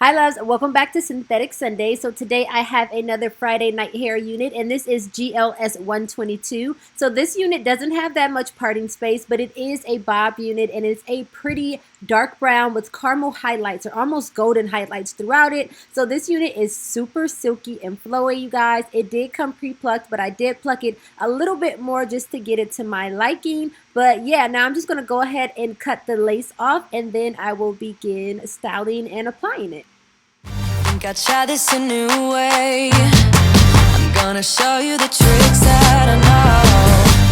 Hi loves, welcome back to Synthetic Sunday. So today I have another Friday night hair unit and this is GLS122. So this unit doesn't have that much parting space, but it is a bob unit and it's a pretty dark brown with caramel highlights or almost golden highlights throughout it. So this unit is super silky and flowy, you guys. It did come pre-plucked, but I did pluck it a little bit more just to get it to my liking. But yeah, now I'm just going to go ahead and cut the lace off and then I will begin styling and applying it. Think I'll try this a new way. I'm gonna show you the tricks that I know.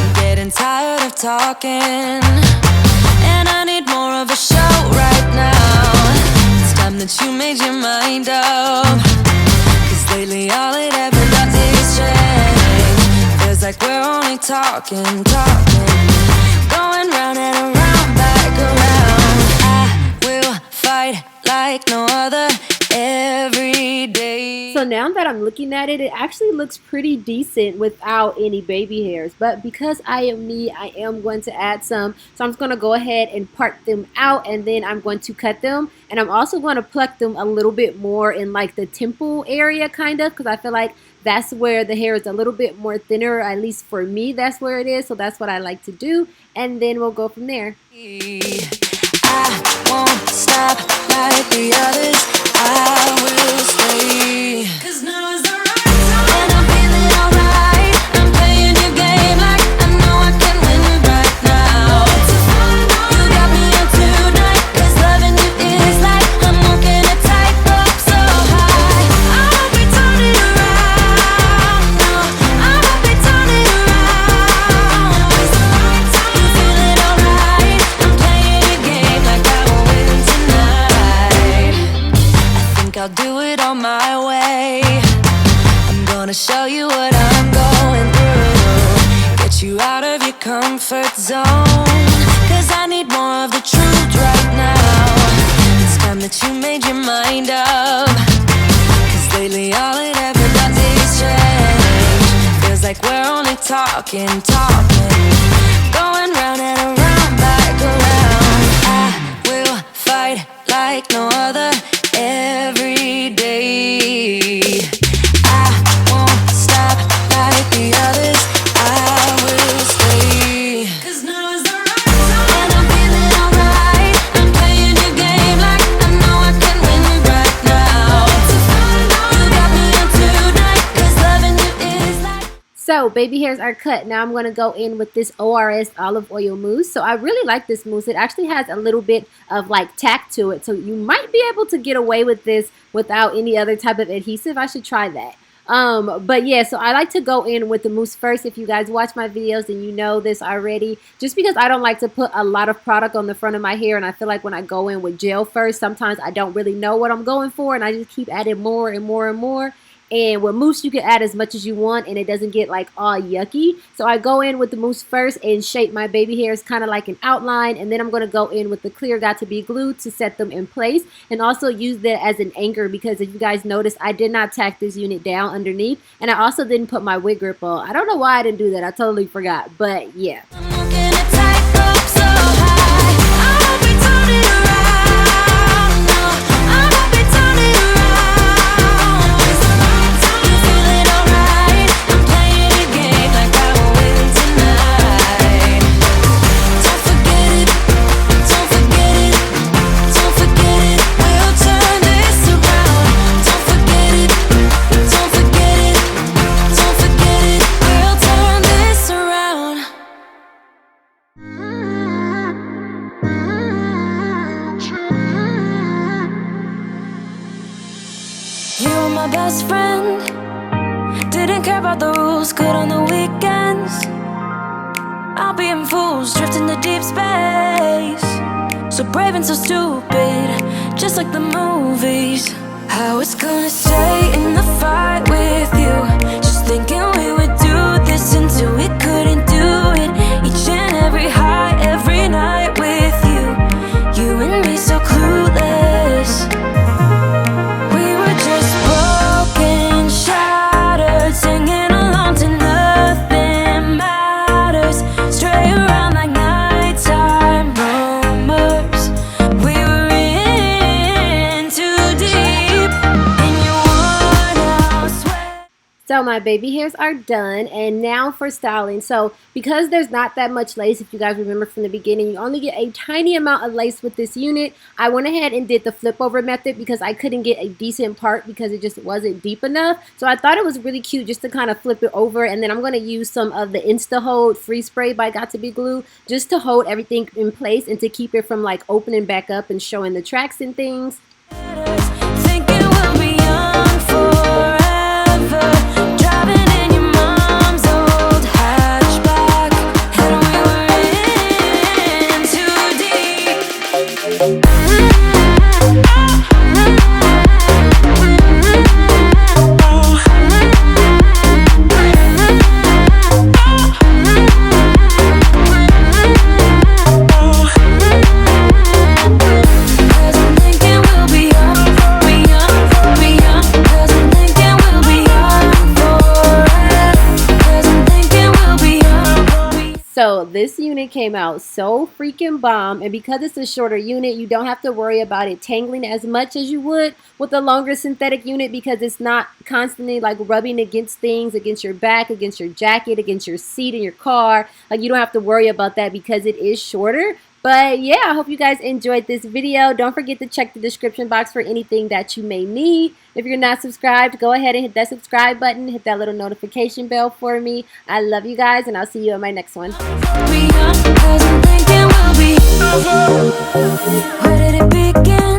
I'm getting tired of talking and I need more of a show right now. It's time that you made your mind up, 'cause lately all it ever does is change. Feels like we're only talking going round and around, back around. I will fight like no other every day. So now that I'm looking at it, it actually looks pretty decent without any baby hairs. But because I am me, I am going to add some. So I'm just going to go ahead and part them out and then I'm going to cut them. And I'm also going to pluck them a little bit more in like the temple area kind of, because I feel like that's where the hair is a little bit more thinner, at least for me, that's where it is. So that's what I like to do. And then we'll go from there. I won't stop like the others. I will stay. 'Cause now is the right time. And I'm feeling alright. I'm playing your game like I know I can win right now. You got me on tonight. 'Cause loving you is like I'm walking a tightrope so high. I won't be turning around. No, I won't be turning around. It's the right time. You feeling alright? I'm playing your game like I will win tonight. I'll do it on my way. I'm gonna show you what I'm going through, get you out of your comfort zone, 'cause I need more of the truth right now. It's time that you made your mind up, 'cause lately all it ever does is change. Feels like we're only talking going round and around, back around. I will fight like no other every day. I won't stop like the others. I will stay. 'Cause now is the right time. And I'm feeling alright. I'm playing your game like I know I can win right now. You got me on tonight, 'cause loving you is like. So baby hairs are cut. Now I'm going to go in with this ORS olive oil mousse. So I really like this mousse. It actually has a little bit of like tack to it. So you might be able to get away with this without any other type of adhesive. I should try that. But yeah, so I like to go in with the mousse first. If you guys watch my videos, then you know this already. Just because I don't like to put a lot of product on the front of my hair, and I feel like when I go in with gel first, sometimes I don't really know what I'm going for, and I just keep adding more and more and more. And with mousse, you can add as much as you want and it doesn't get like all yucky. So I go in with the mousse first and shape my baby hairs kind of like an outline. And then I'm going to go in with the clear Got to Be Glue to set them in place. And also use that as an anchor, because if you guys noticed, I did not tack this unit down underneath. And I also didn't put my wig grip on. I don't know why I didn't do that. I totally forgot. But yeah. My best friend didn't care about the rules, good on the weekends. I'll be in fools, drifting to deep space. So brave and so stupid, just like the movies. I was gonna stay in the fight with you, just thinking we would do this until we couldn't do it. Each and every high, every night with you, you and me so clueless. Singing along to nothing matters, stray around like nighttime rumors. We were in too deep. So my baby hairs are done, and now for styling. So because there's not that much lace, if you guys remember from the beginning, you only get a tiny amount of lace with this unit. I went ahead and did the flip over method because I couldn't get a decent part because it just wasn't deep enough. So I thought it was really cute just to kind of flip it over, and then I'm going to use some of the Insta Hold Free Spray by Got to Be Glue just to hold everything in place and to keep it from like opening back up and showing the tracks and things. Thinking we'll be young forever, driving in your mom's old hatchback, and we were in too deep. So this unit came out so freaking bomb, and because it's a shorter unit, you don't have to worry about it tangling as much as you would with a longer synthetic unit because it's not constantly like rubbing against things, against your back, against your jacket, against your seat in your car. Like you don't have to worry about that because it is shorter. But yeah, I hope you guys enjoyed this video. Don't forget to check the description box for anything that you may need. If you're not subscribed, go ahead and hit that subscribe button. Hit that little notification bell for me. I love you guys, and I'll see you in my next one. Where did it begin?